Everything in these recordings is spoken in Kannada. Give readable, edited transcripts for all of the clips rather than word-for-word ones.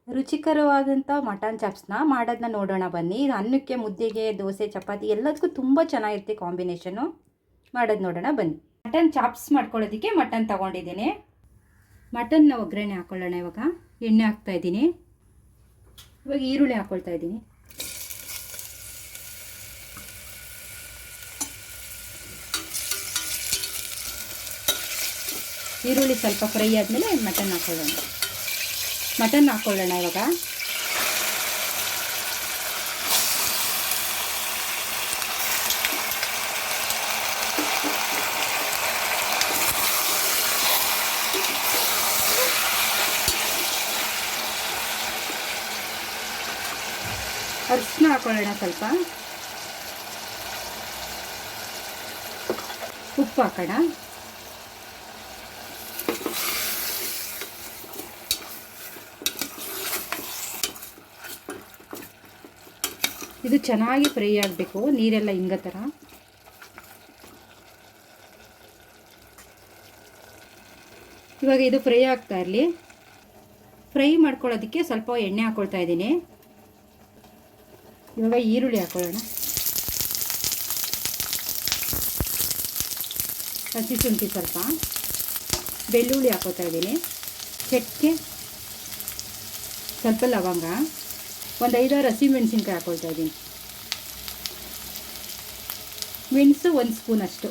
ರುಚಿಕರವಾದಂಥ ಮಟನ್ ಚಾಪ್ಸ್ನ ಮಾಡೋದನ್ನ ನೋಡೋಣ ಬನ್ನಿ. ಇದು ಅನ್ನಕ್ಕೆ, ಮುದ್ದೆಗೆ, ದೋಸೆ, ಚಪಾತಿ ಎಲ್ಲದಕ್ಕೂ ತುಂಬ ಚೆನ್ನಾಗಿರುತ್ತೆ ಕಾಂಬಿನೇಷನು. ಮಾಡೋದು ನೋಡೋಣ ಬನ್ನಿ. ಮಟನ್ ಚಾಪ್ಸ್ ಮಾಡ್ಕೊಳ್ಳೋದಕ್ಕೆ ಮಟನ್ ತೊಗೊಂಡಿದ್ದೀನಿ. ಮಟನ್ನ ಒಗ್ಗರಣೆ ಹಾಕ್ಕೊಳ್ಳೋಣ. ಇವಾಗ ಎಣ್ಣೆ ಹಾಕ್ತಾಯಿದ್ದೀನಿ. ಇವಾಗ ಈರುಳ್ಳಿ ಹಾಕ್ಕೊಳ್ತಾ ಇದ್ದೀನಿ. ಈರುಳ್ಳಿ ಸ್ವಲ್ಪ ಫ್ರೈ ಆದಮೇಲೆ ಮಟನ್ ಹಾಕ್ಕೊಳ್ಳೋಣ. ಇವಾಗ ಅರಿಶಿನ ಹಾಕ್ಕೊಳ್ಳೋಣ. ಸ್ವಲ್ಪ ಉಪ್ಪು ಹಾಕೋಣ. ಇದು ಚೆನ್ನಾಗಿ ಫ್ರೈ ಆಗಬೇಕು, ನೀರೆಲ್ಲ ಹಿಂಗೋ ಥರ. ಇವಾಗ ಇದು ಫ್ರೈ ಆಗ್ತಾ ಇರಲಿ. ಫ್ರೈ ಮಾಡ್ಕೊಳ್ಳೋದಕ್ಕೆ ಸ್ವಲ್ಪ ಎಣ್ಣೆ ಹಾಕ್ಕೊಳ್ತಾ ಇದ್ದೀನಿ. ಇವಾಗ ಈರುಳ್ಳಿ ಹಾಕ್ಕೊಳ್ಳೋಣ. ಹಸಿ ಶುಂಠಿ ಸ್ವಲ್ಪ, ಬೆಳ್ಳುಳ್ಳಿ ಹಾಕ್ಕೊಳ್ತಾ ಇದ್ದೀನಿ. ಚಕ್ಕೆ, ಸ್ವಲ್ಪ ಲವಂಗ, ಒಂದು 5-6 ಹಸಿಮೆಣಸಿನ್ಕಾಯಿ ಹಾಕ್ಕೊಳ್ತಾ ಇದ್ದೀನಿ. ಮೆಣಸು 1 ಸ್ಪೂನ್ ಅಷ್ಟು.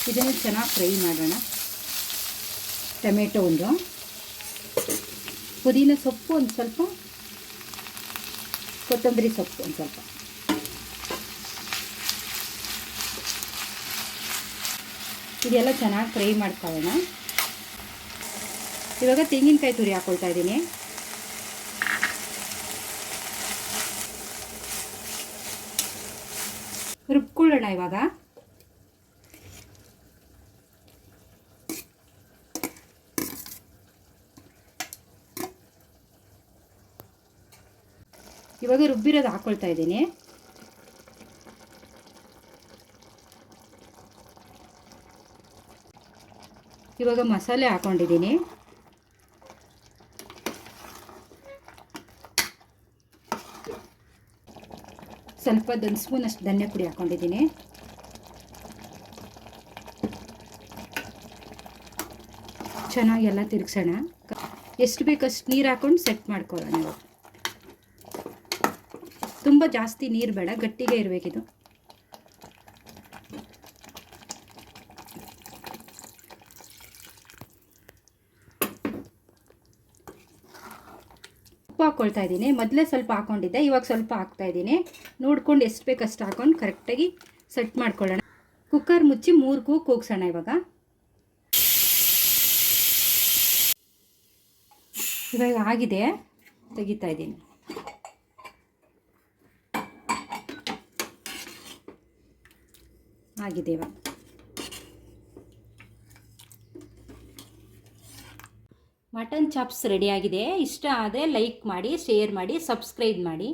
ಇದನ್ನು ಚೆನ್ನಾಗಿ ಫ್ರೈ ಮಾಡೋಣ. ಟೊಮೆಟೊ ಒಂದು, ಪುದೀನ ಸೊಪ್ಪು ಒಂದು ಸ್ವಲ್ಪ, ಕೊತ್ತಂಬರಿ ಸೊಪ್ಪು ಒಂದು ಸ್ವಲ್ಪ. ಇದೆಲ್ಲ ಚೆನ್ನಾಗಿ ಫ್ರೈ ಮಾಡ್ಕೊಳ್ಳೋಣ. ಇವಾಗ ತೆಂಗಿನಕಾಯಿ ತುರಿ ಹಾಕ್ಕೊಳ್ತಾ ಇದ್ದೀನಿ. ರುಬ್ಕೊಳ್ಳೋಣ. ಇವಾಗ ರುಬ್ಬಿರೋದು ಹಾಕ್ಕೊಳ್ತಾ ಇದ್ದೀನಿ. ಇವಾಗ ಮಸಾಲೆ ಹಾಕ್ಕೊಂಡಿದ್ದೀನಿ. ಸ್ವಲ್ಪ 1 ಸ್ಪೂನ್ ಅಷ್ಟು ಧನಿಯಾ ಪುಡಿ ಹಾಕ್ಕೊಂಡಿದ್ದೀನಿ. ಚೆನ್ನಾಗಿ ಎಲ್ಲ ತಿರುಗಿಸೋಣ. ಎಷ್ಟು ಬೇಕಷ್ಟು ನೀರು ಹಾಕ್ಕೊಂಡು ಸೆಟ್ ಮಾಡ್ಕೊಳ್ಳೋಣ. ತುಂಬ ಜಾಸ್ತಿ ನೀರು ಬೇಡ, ಗಟ್ಟಿಗೆ ಇರಬೇಕಿದು. ಉಪ್ಪು ಹಾಕ್ಕೊಳ್ತಾ ಇದ್ದೀನಿ. ಮೊದಲೇ ಸ್ವಲ್ಪ ಹಾಕ್ಕೊಂಡಿದ್ದೆ, ಇವಾಗ ಸ್ವಲ್ಪ ಹಾಕ್ತಾಯಿದ್ದೀನಿ. ನೋಡ್ಕೊಂಡು ಎಷ್ಟು ಬೇಕಷ್ಟು ಹಾಕ್ಕೊಂಡು ಕರೆಕ್ಟಾಗಿ ಸೆಟ್ ಮಾಡ್ಕೊಳ್ಳೋಣ. ಕುಕ್ಕರ್ ಮುಚ್ಚಿ 3 ಕೂಗು ಕೂಗ್ಸೋಣ. ಇವಾಗ ಆಗಿದೆ, ತೆಗಿತಾ ಇದ್ದೀನಿ. ಆಗಿದೆ. ಇವಾಗ ಮಟನ್ ಚಾಪ್ಸ್ ರೆಡಿಯಾಗಿದೆ. ಇಷ್ಟ ಆದರೆ ಲೈಕ್ ಮಾಡಿ, ಶೇರ್ ಮಾಡಿ, ಸಬ್ಸ್ಕ್ರೈಬ್ ಮಾಡಿ.